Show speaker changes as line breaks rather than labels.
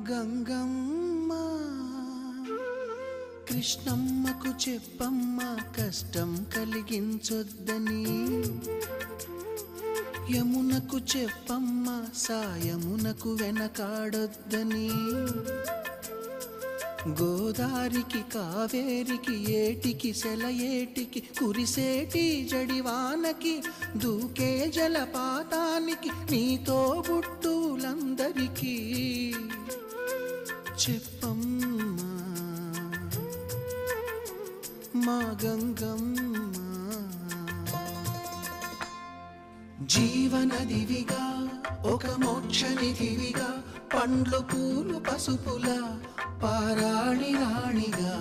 గంగమ్మ కృష్ణమ్మకు చెప్పమ్మ కష్టం కలిగించొద్దని యమునకు చెప్పమ్మ సాయమునకు వెనకాడొద్దని గోదారికి కావేరికి ఏటికి సెలయేటికి కురిసేటి జడివానకి దూకే జలపాతానికి నీతో బుట్టులందరికీ చెప్పమ్మా మా గంగమ్మ జీవనదివిగా ఒక మోక్షనిధివిగా పండ్లు పూలు పసుపుల పారాణి రాణిగా